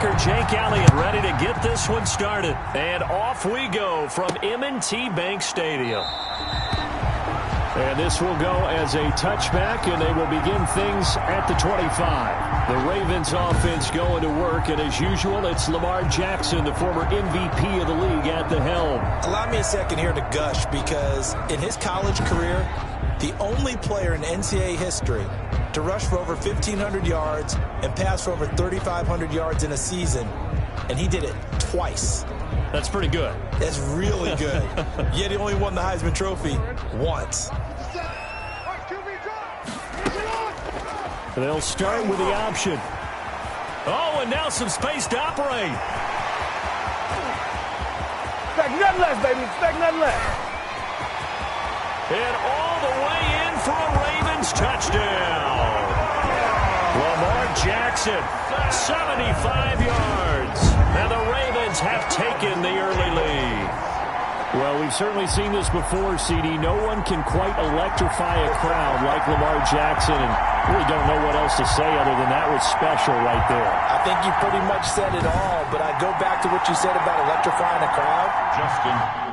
kicker Jake Elliott ready to get this one started. And off we go from M&T Bank Stadium. And this will go as a touchback, and they will begin things at the 25. The Ravens offense going to work, and as usual, it's Lamar Jackson, the former MVP of the league, at the helm. Allow me a second here to gush, because in his college career, the only player in NCAA history to rush for over 1,500 yards and pass for over 3,500 yards in a season, and he did it twice. That's pretty good. That's really good. Yet he only won the Heisman Trophy once. They'll start with the option. Oh, and now some space to operate. Expect nothing less, baby. Expect nothing less. And all the way in for a Ravens touchdown. Lamar Jackson, 75 yards. Now the Ravens have taken the early lead. Well, we've certainly seen this before, CD. No one can quite electrify a crowd like Lamar Jackson, and really don't know what else to say other than that was special right there. I think you pretty much said it all, but I go back to what you said about electrifying a crowd. Justin.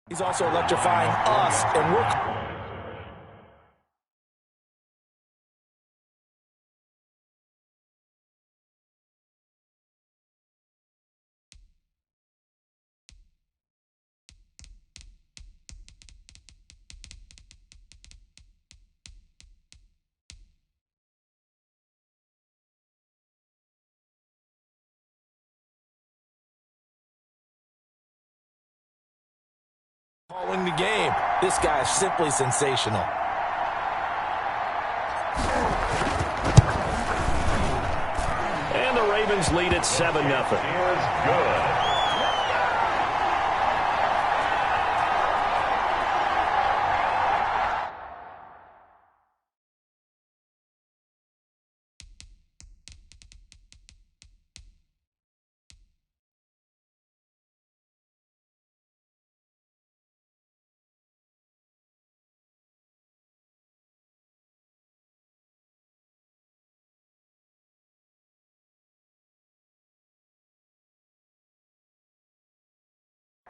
He's also electrifying us, and we're... Calling the game. This guy is simply sensational. And the Ravens lead at 7-0. Is good.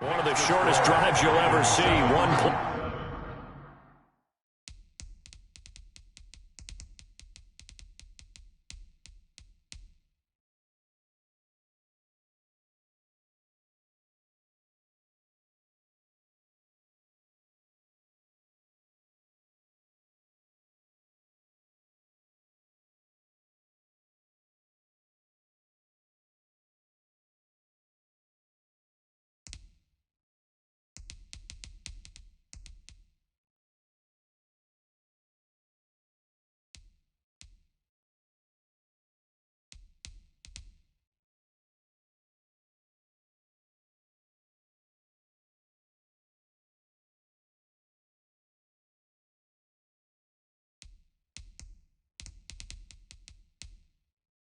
One of the shortest drives you'll ever see. One play.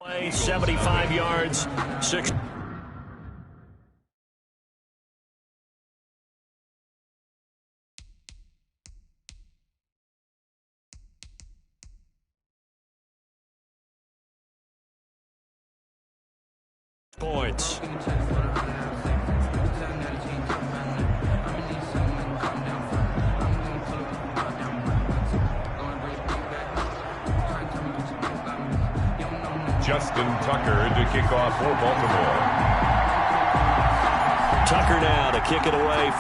Play 75 yards, 6. Points. Justin Tucker to kick off for Baltimore. Tucker now to kick it away.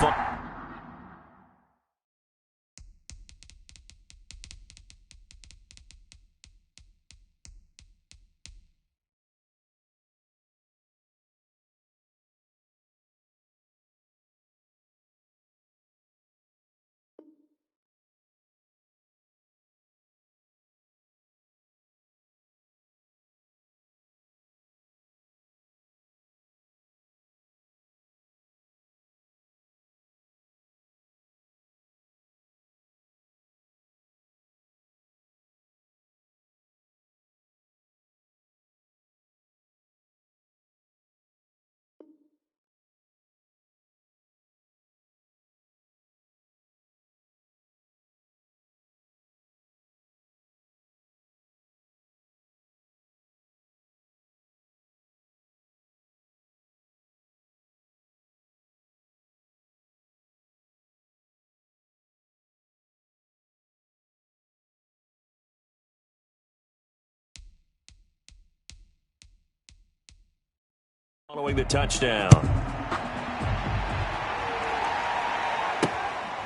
Following the touchdown.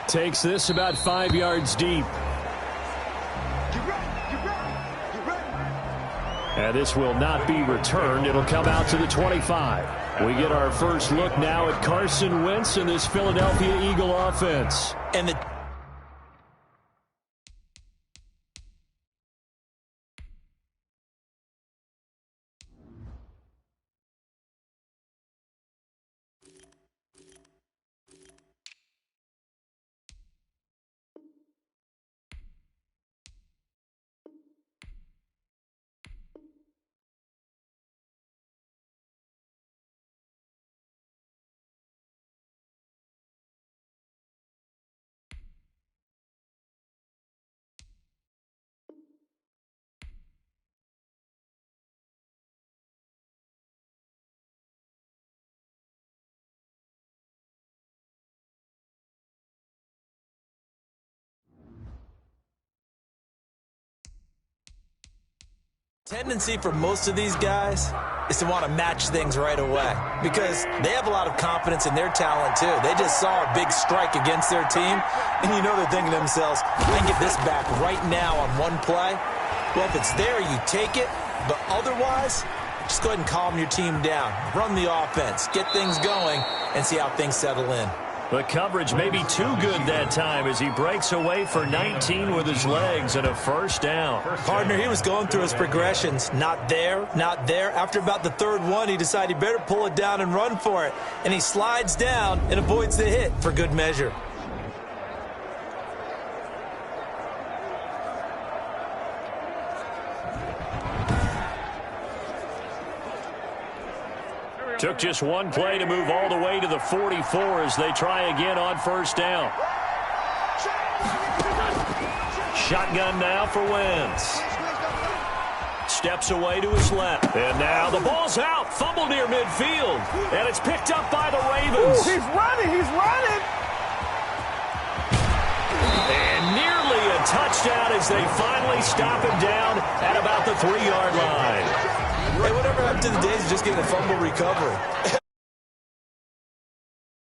Takes this about 5 yards deep. And this will not be returned. It'll come out to the 25. We get our first look now at Carson Wentz and this Philadelphia Eagle offense. And the tendency for most of these guys is to want to match things right away because they have a lot of confidence in their talent too. They just saw a big strike against their team, and you know they're thinking to themselves, I can get this back right now on one play. Well, if it's there, you take it, but otherwise, just go ahead and calm your team down. Run the offense, get things going, and see how things settle in. The coverage may be too good that time as he breaks away for 19 with his legs and a first down. Partner, he was going through his progressions. Not there, not there. After about the third one, he decided he better pull it down and run for it. And he slides down and avoids the hit for good measure. Took just one play to move all the way to the 44 as they try again on first down. Shotgun now for Wentz. Steps away to his left. And now the ball's out. Fumble near midfield. And it's picked up by the Ravens. Ooh, he's running. He's running. And nearly a touchdown as they finally stop him down at about the 3-yard line. Hey, whatever happened to the days of just getting a fumble recovery?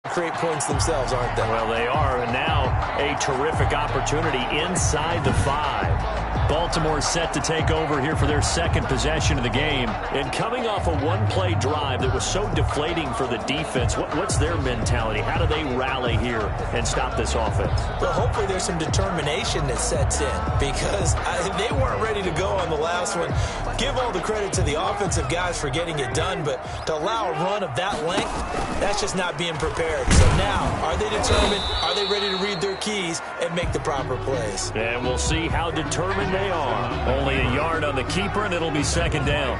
Create points themselves, aren't they? Well, they are, and now a terrific opportunity inside the 5. Baltimore set to take over here for their second possession of the game. And coming off a one-play drive that was so deflating for the defense, what's their mentality? How do they rally here and stop this offense? Well, hopefully there's some determination that sets in because they weren't ready to go on the last one. Give all the credit to the offensive guys for getting it done, but to allow a run of that length, that's just not being prepared. So now, are they determined? Are they ready to read their keys and make the proper plays? And we'll see how determined they are. Only a yard on the keeper, and it'll be second down.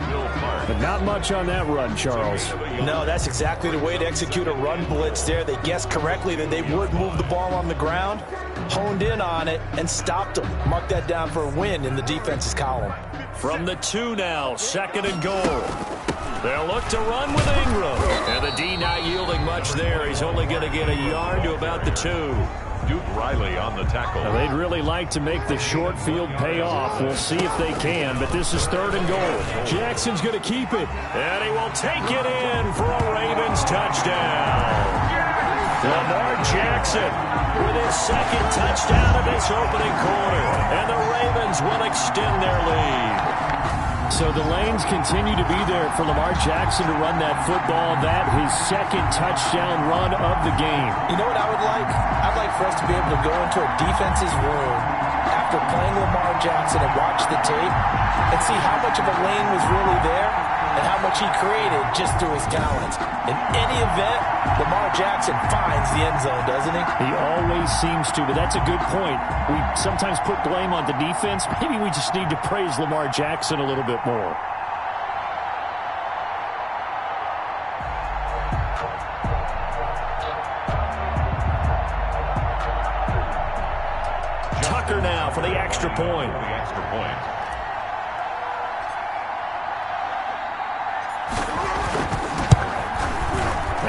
But not much on that run, Charles. No, that's exactly the way to execute a run blitz there. They guessed correctly that they would move the ball on the ground, honed in on it, and stopped them. Mark that down for a win in the defense's column. From the 2 now, second and goal. They'll look to run with Ingram. And the D not yielding much there. He's only going to get a yard to about the 2. Duke Riley on the tackle. Now, they'd really like to make the short field pay off. We'll see if they can, but this is 3rd and goal. Jackson's going to keep it. And he will take it in for a Ravens touchdown. Lamar Jackson with his 2nd touchdown of this opening quarter. And the Ravens will extend their lead. So the lanes continue to be there for Lamar Jackson to run that football. That his 2nd touchdown run of the game. You know what I would like? I'd like for us to be able to go into a defense's room after playing Lamar Jackson and watch the tape and see how much of a lane was really there and how much he created just through his talents. In any event, Lamar Jackson finds the end zone, doesn't he? He always seems to, but that's a good point. We sometimes put blame on the defense. Maybe we just need to praise Lamar Jackson a little bit more. Tucker now for the extra point.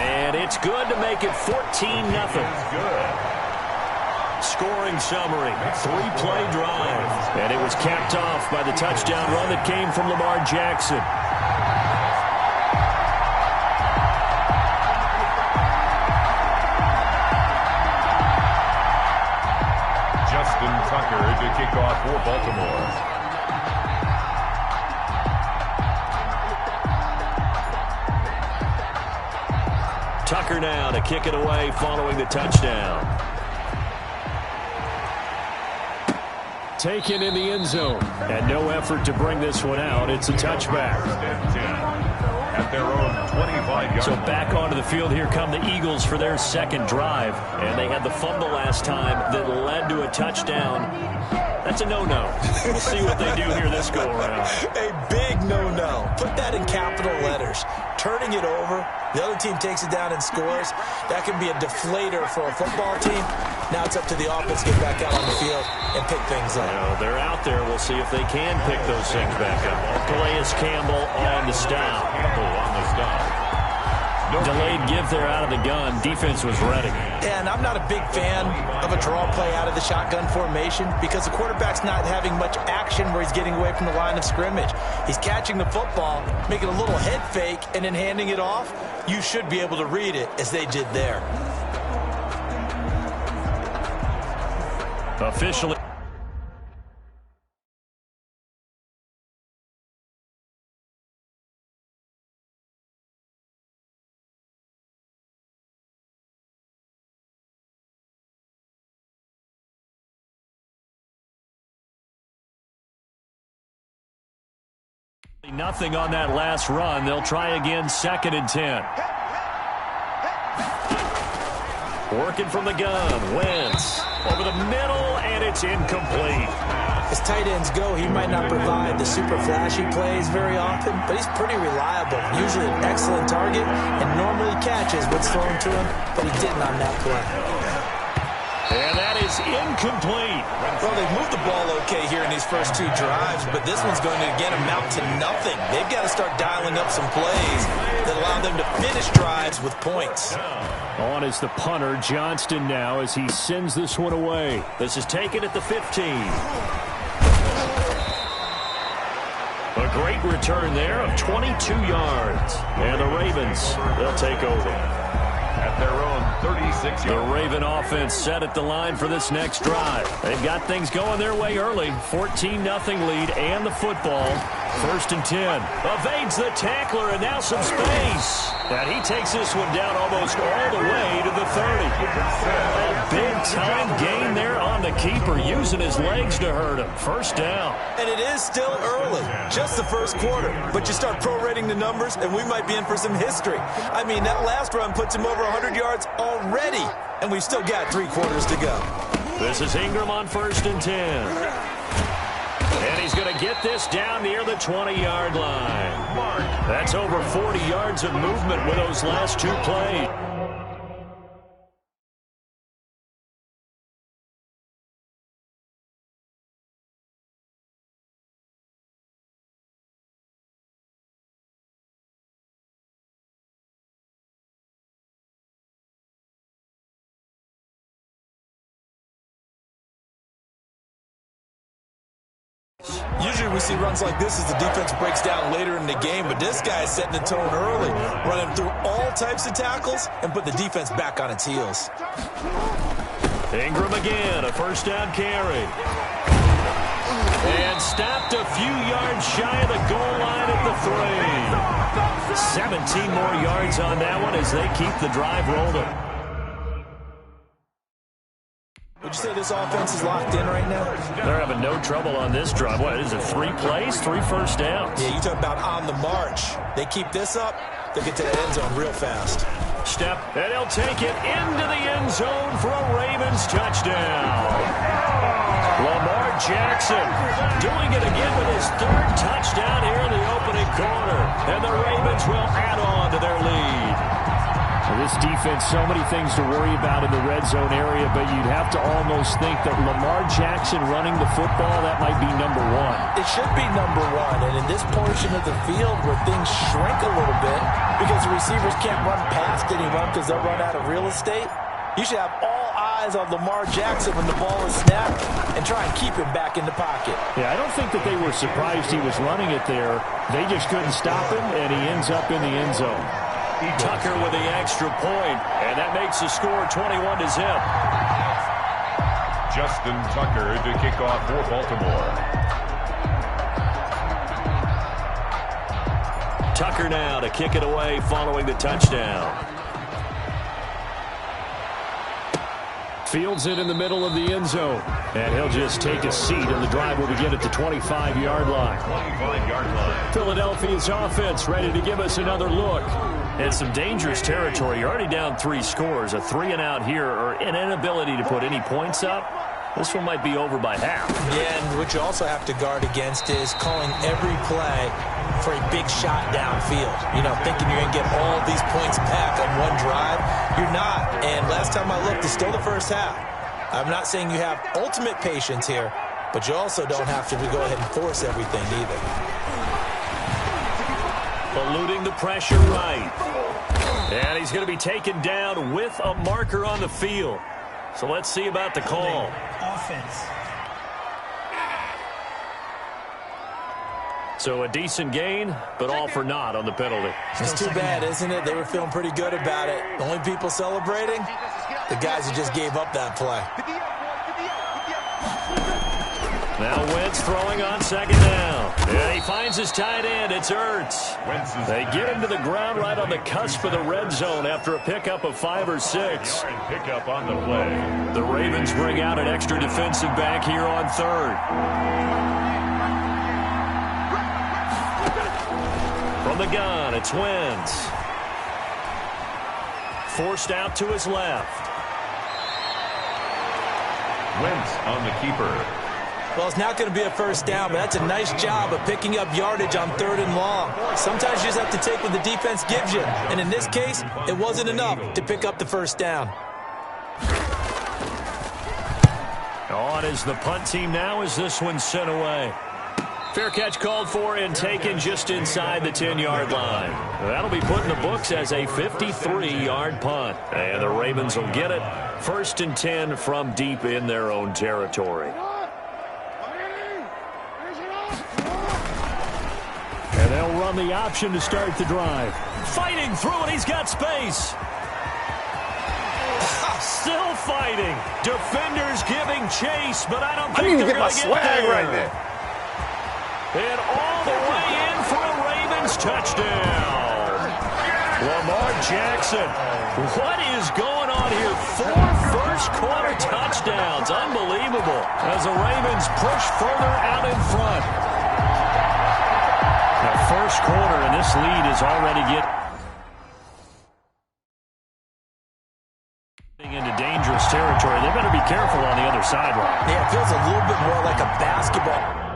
And it's good to make it 14-0. Good. Scoring summary, 3-play drive. And it was capped off by the touchdown run that came from Lamar Jackson. Justin Tucker to kick off for Baltimore. Tucker now to kick it away following the touchdown. Taken in the end zone. And no effort to bring this one out. It's a touchback. At their own 25-yard So back onto the field, here come the Eagles for their 2nd drive. And they had the fumble last time that led to a touchdown. That's a no-no. We'll see what they do here this go-around. A big no-no. Put that in capital letters. Turning it over, the other team takes it down and scores. That can be a deflator for a football team. Now it's up to the offense to get back out on the field and pick things up. They're out there. We'll see if they can pick those things back up. Calais Campbell on the stop. Delayed give there out of the gun. Defense was ready. And I'm not a big fan of a draw play out of the shotgun formation because the quarterback's not having much action where he's getting away from the line of scrimmage. He's catching the football, making a little head fake, and then handing it off. You should be able to read it as they did there. Officially. Nothing on that last run. They'll try again, 2nd and 10. Working from the gun. Wentz over the middle, and it's incomplete. As tight ends go, he might not provide the super flashy plays very often, but he's pretty reliable. Usually an excellent target and normally catches what's thrown to him, but he didn't on that play. And that is incomplete. Well, they've moved the ball okay here in these first 2 drives, but this one's going to, again, amount to nothing. They've got to start dialing up some plays that allow them to finish drives with points. On is the punter, Johnston now, as he sends this one away. This is taken at the 15. A great return there of 22 yards. And the Ravens, they'll take over. At their own 36 The yards. Raven offense set at the line for this next drive. They've got things going their way early. 14-0 lead and the football. 1st and 10. Evades the tackler and now some space. And he takes this one down almost all the way to the 30. A big-time gain there on the keeper, using his legs to hurt him. 1st down. And it is still early, just the first quarter. But you start prorating the numbers, and we might be in for some history. I mean, that last run puts him over 100 yards already, and we've still got 3 quarters to go. This is Ingram on 1st and 10. And he's going to get this down near the 20-yard line. That's over 40 yards of movement with those last 2 plays. Usually we see runs like this as the defense breaks down later in the game, but this guy is setting the tone early, running through all types of tackles and put the defense back on its heels. Ingram again, a first down carry. And stopped a few yards shy of the goal line at the 3. 17 more yards on that one as they keep the drive rolling. Would you say this offense is locked in right now? They're having no trouble on this drive. What is it, 3 plays, 3 first downs? Yeah, you talk about on the march. They keep this up, they get to the end zone real fast. Step, and he'll take it into the end zone for a Ravens touchdown. Lamar Jackson doing it again with his 3rd touchdown here in the opening quarter. And the Ravens will add on to their lead. This defense, so many things to worry about in the red zone area, but you'd have to almost think that Lamar Jackson running the football, that might be number 1. It should be number 1, and in this portion of the field where things shrink a little bit because the receivers can't run past anyone because they'll run out of real estate, you should have all eyes on Lamar Jackson when the ball is snapped and try and keep him back in the pocket. Yeah, I don't think that they were surprised he was running it there. They just couldn't stop him, and he ends up in the end zone. Tucker with the extra point, and that makes the score 21-0. Justin Tucker to kick off for Baltimore. Tucker now to kick it away following the touchdown. Fields it in the middle of the end zone. And he'll just take a seat, and the drive will begin at the 25-yard line. 25-yard line. Philadelphia's offense ready to give us another look. And some dangerous territory. You're already down 3 scores. A 3-and-out here, or an inability to put any points up. This one might be over by half. Yeah, and what you also have to guard against is calling every play for a big shot downfield. You know, thinking you're going to get all these points back on one drive. You're not. And last time I looked, it's still the first half. I'm not saying you have ultimate patience here, but you also don't have to go ahead and force everything either. Eluding the pressure right. And he's going to be taken down with a marker on the field. So let's see about the call. Offense. So a decent gain, but all for naught on the penalty. It's too bad, isn't it? They were feeling pretty good about it. The only people celebrating, the guys who just gave up that play. Now Wentz throwing on 2nd down. And he finds his tight end. It's Ertz. They get him to the ground right on the cusp of the red zone after a pickup of 5 or 6. Pickup on the play. The Ravens bring out an extra defensive back here on 3rd. From the gun, it's Wentz. Forced out to his left. Wentz on the keeper. Well, it's not going to be a first down, but that's a nice job of picking up yardage on 3rd and long. Sometimes you just have to take what the defense gives you. And in this case, it wasn't enough to pick up the first down. On is the punt team now as this one's sent away. Fair catch called for and taken just inside the 10-yard line. That'll be put in the books as a 53-yard punt. And the Ravens will get it. 1st and 10 from deep in their own territory. And they'll run the option to start the drive. Fighting through it. He's got space. Still fighting. Defenders giving chase, but I don't think they're going to get there. Right there. And all the way in for a Ravens touchdown. Lamar Jackson. What is going on here? 4 first-quarter touchdowns. Unbelievable. As the Ravens push further out in front. The first quarter, and this lead is already getting into dangerous territory. They better be careful on the other sideline. Yeah, it feels a little bit more like a basketball.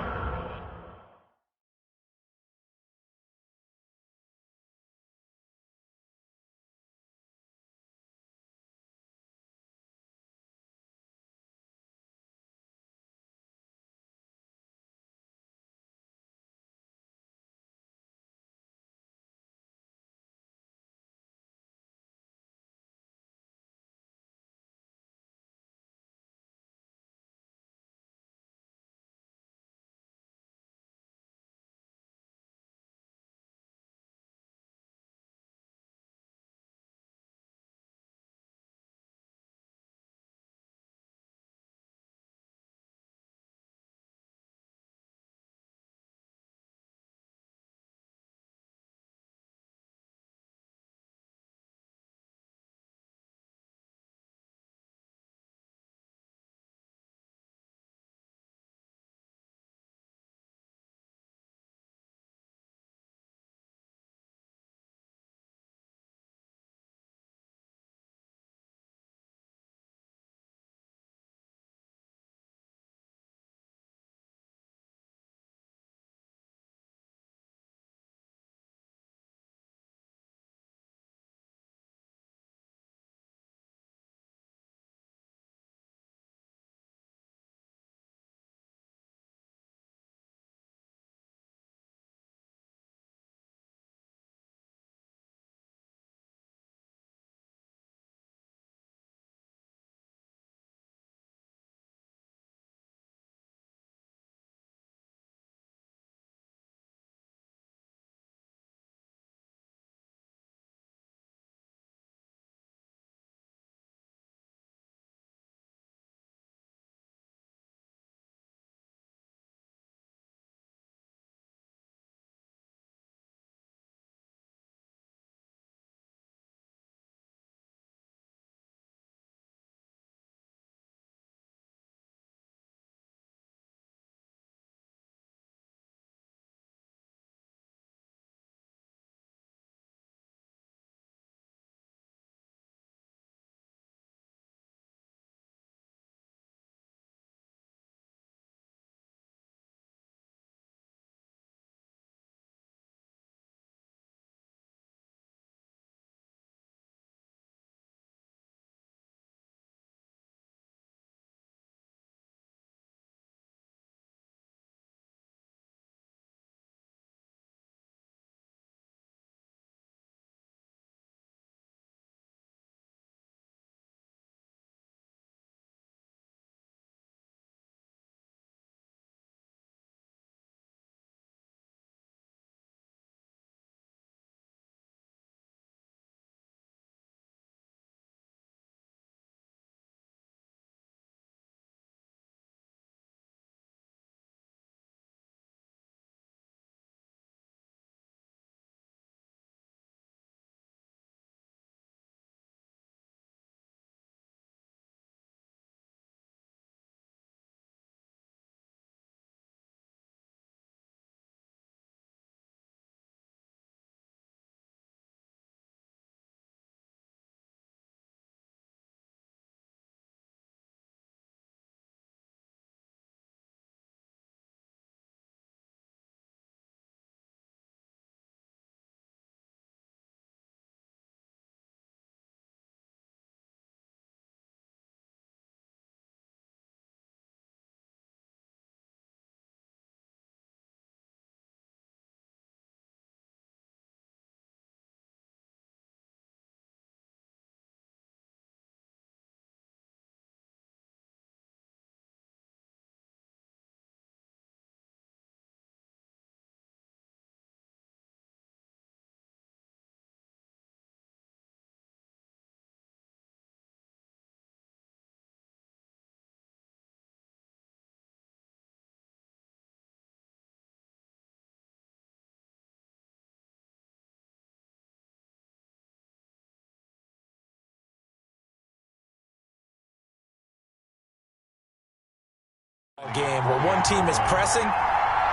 game where one team is pressing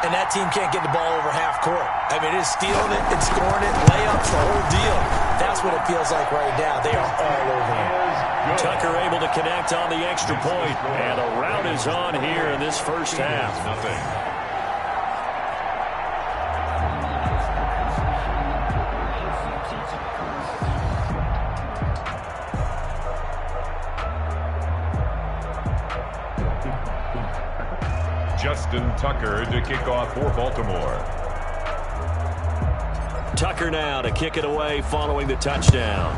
and that team can't get the ball over half court. I mean, it's stealing it, it's scoring it, layups, the whole deal. That's what it feels like right now. They are all over it. Tucker able to connect on the extra point, and a rout is on here in this first half. Justin Tucker to kick off for Baltimore. Tucker now to kick it away following the touchdown.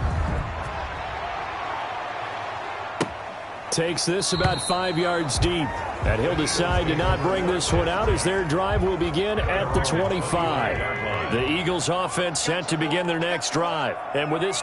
Takes this about 5 yards deep. And he'll decide to not bring this one out as their drive will begin at the 25. The Eagles offense set to begin their next drive. And with this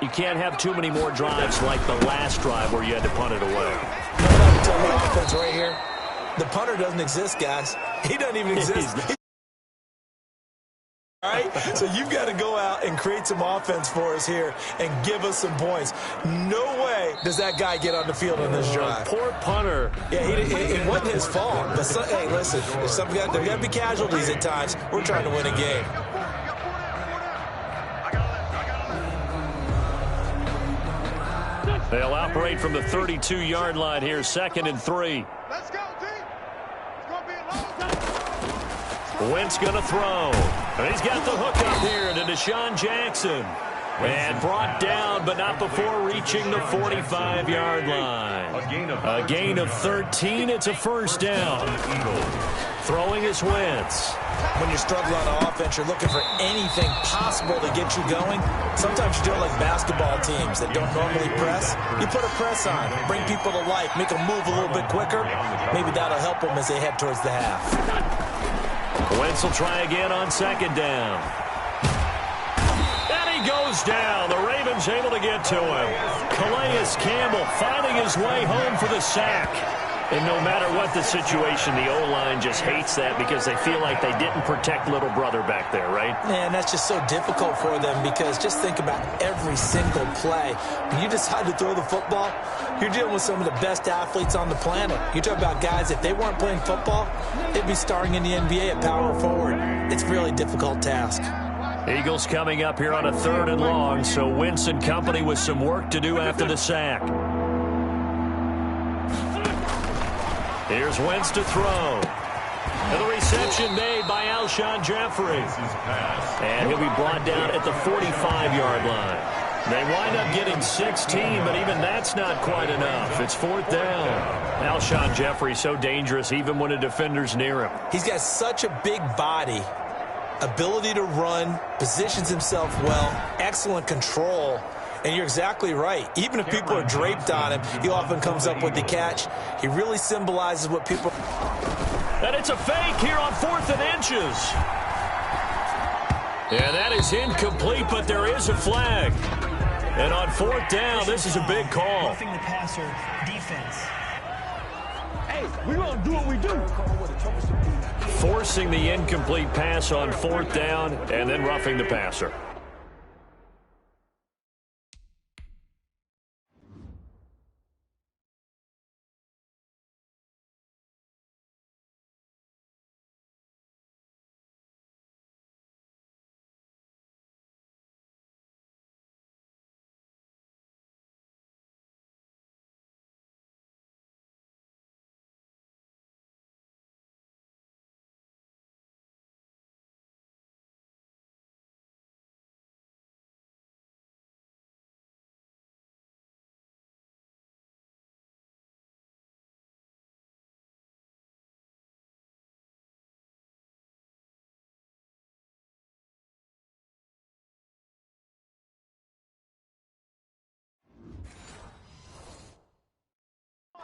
you can't have too many more drives like the last drive where you had to punt it away. You know what I can tell the offense right here? The punter doesn't exist, guys. He doesn't even exist. All right? So you've got to go out and create some offense for us here and give us some points. No way does that guy get on the field in this drive. Poor punter. Yeah, it wasn't his fault. But hey, listen, there got to be casualties at times. We're trying to win a game. They'll operate from the 32-yard line here, 2nd and 3. Let's go, team. It's going to be a long time. Wentz going to throw. And he's got the hook up here to Deshaun Jackson. And brought down, but not before reaching the 45-yard line. A gain of 13. It's a first down. Throwing is Wentz. When you're struggling on offense, you're looking for anything possible to get you going. Sometimes you do it like basketball teams that don't normally press. You put a press on, bring people to life, make them move a little bit quicker. Maybe that'll help them as they head towards the half. Wentz will try again on 2nd down. And he goes down. The Ravens able to get to him. Calais Campbell finding his way home for the sack. And no matter what the situation, the O-line just hates that because they feel like they didn't protect little brother back there, right? Man, that's just so difficult for them because just think about every single play. When you decide to throw the football, you're dealing with some of the best athletes on the planet. You talk about guys, if they weren't playing football, they'd be starring in the NBA at power forward. It's a really difficult task. Eagles coming up here on a 3rd and long, so Wentz and company with some work to do after the sack. Here's Wentz to throw. And the reception made by Alshon Jeffrey. And he'll be brought down at the 45-yard line. They wind up getting 16, but even that's not quite enough. It's 4th down. Alshon Jeffrey so dangerous even when a defender's near him. He's got such a big body, ability to run, positions himself well, excellent control. And you're exactly right. Even if people are draped on him, he often comes up with the catch. He really symbolizes what people... And it's a fake here on 4th and inches. And that is incomplete, but there is a flag. And on 4th down, this is a big call. Roughing the passer defense. Hey, we gonna do what we do. Forcing the incomplete pass on 4th down and then roughing the passer.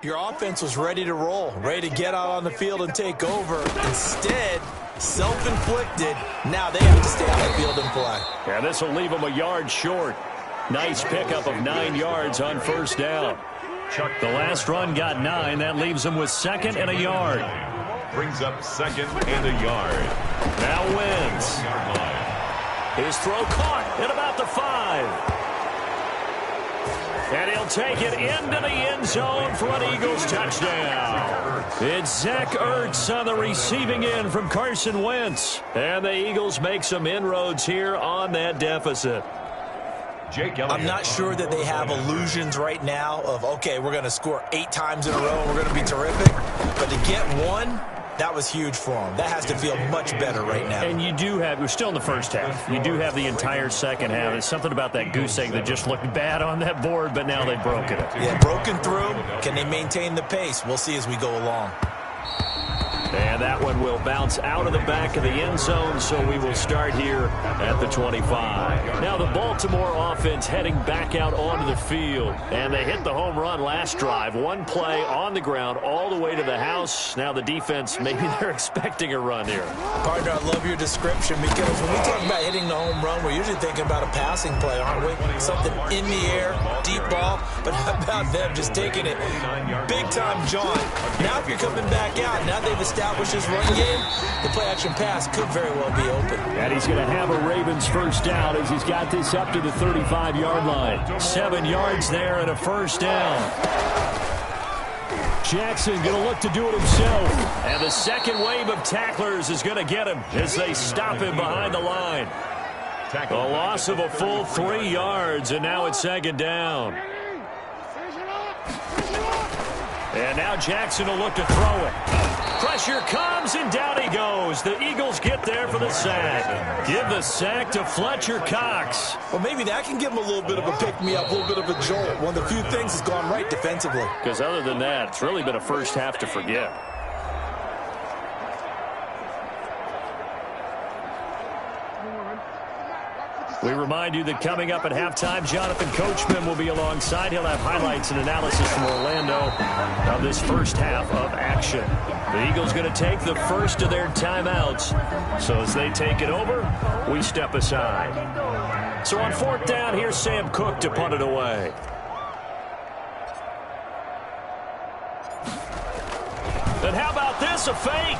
Your offense was ready to roll, ready to get out on the field and take over. Instead, self-inflicted. Now they have to stay on the field and play. Yeah, this will leave them a yard short. Nice pickup of 9 yards on 1st down. The last run got 9. That leaves them with 2nd and a yard. Brings up 2nd and a yard. Now wins. His throw caught at about the 5. And he'll take it into the end zone for an Eagles touchdown. It's Zach Ertz on the receiving end from Carson Wentz. And the Eagles make some inroads here on that deficit. I'm not sure that they have illusions right now of, okay, we're going to score 8 times in a row and we're going to be terrific. But to get one, that was huge for them. That has to feel much better right now. And you do have, we're still in the first half. You do have the entire second half. There's something about that goose egg that just looked bad on that board, but now they've broken it. Yeah, broken through. Can they maintain the pace? We'll see as we go along. And that one will bounce out of the back of the end zone, so we will start here at the 25. Now the Baltimore offense heading back out onto the field. And they hit the home run last drive. One play on the ground all the way to the house. Now the defense, maybe they're expecting a run here. Partner, I love your description because when we talk about hitting the home run, we're usually thinking about a passing play, aren't we? Something in the air, deep ball. But how about them just taking it big-time jaunt? Now if you're coming back out, now they've established his run game, the play-action pass could very well be open. And he's going to have a Ravens first down as he's got this up to the 35-yard line. 7 yards there and a first down. Jackson going to look to do it himself. And the second wave of tacklers is going to get him as they stop him behind the line. A loss of a full 3 yards, and now it's 2nd down. And now Jackson will look to throw it. Pressure comes, and down he goes. The Eagles get there for the sack. Give the sack to Fletcher Cox. Well, maybe that can give him a little bit of a pick-me-up, a little bit of a jolt. One of the few things that's gone right defensively. Because other than that, it's really been a first half to forget. We remind you that coming up at halftime, Jonathan Coachman will be alongside. He'll have highlights and analysis from Orlando of this first half of action. The Eagles going to take the first of their timeouts. So as they take it over, we step aside. So on 4th down, here's Sam Cook to punt it away. And how about this, a fake?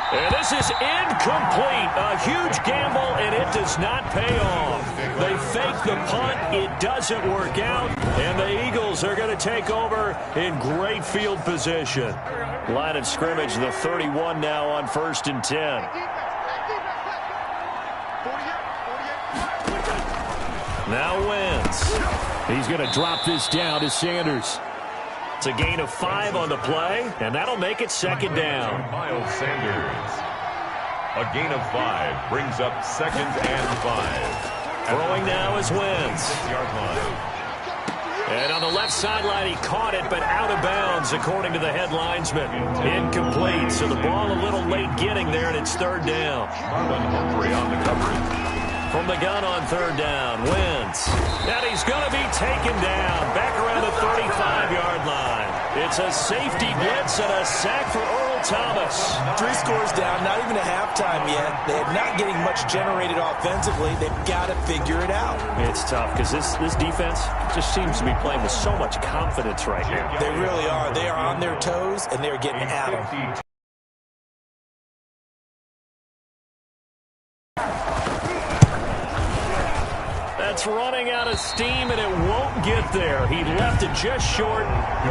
And this is incomplete. A huge gamble, and it does not pay off. They fake the punt. It doesn't work out. And the Eagles are going to take over in great field position. Line of scrimmage, the 31 now on 1st and 10. Now Wentz. He's going to drop this down to Sanders. It's a gain of 5 on the play, and that'll make it 2nd down. Miles Sanders. A gain of 5 brings up 2nd and 5. Throwing now is Wentz. 6-yard line. And on the left sideline, he caught it, but out of bounds, according to the head linesman. Incomplete, so the ball a little late getting there, and it's 3rd down. Marlon Humphrey on the coverage. From the gun on third down, Wentz. And he's going to be taken down back around the 35-yard line. It's a safety blitz and a sack for Earl Thomas. 3 scores down, not even a halftime yet. They're not getting much generated offensively. They've got to figure it out. It's tough because this defense just seems to be playing with so much confidence right now. They really are. They are on their toes, and they're getting at them. That's running out of steam, and it won't get there. He left it just short,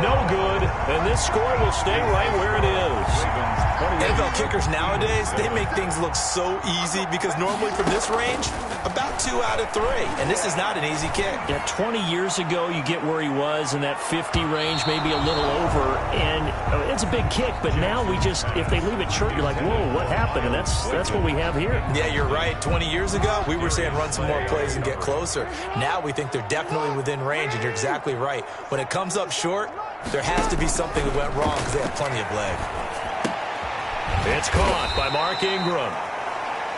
no good, and this score will stay right where it is. NFL kickers nowadays, they make things look so easy because normally from this range, about 2 out of 3, and this is not an easy kick. Yeah, 20 years ago, you get where he was in that 50 range, maybe a little over, and it's a big kick, but now we just, if they leave it short, you're like, whoa, what happened? And that's what we have here. Yeah, you're right. 20 years ago, we were saying run some more plays and get closer. Now we think they're definitely within range, and you're exactly right. When it comes up short, there has to be something that went wrong because they have plenty of leg. It's caught by Mark Ingram.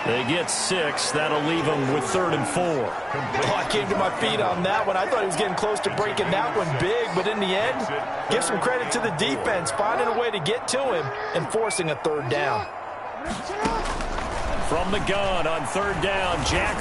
They get 6. That'll leave them with 3rd and 4. Oh, I came to my feet on that one. I thought he was getting close to breaking that one big, but in the end, give some credit to the defense, finding a way to get to him and forcing a 3rd down. From the gun on 3rd down, Jackson.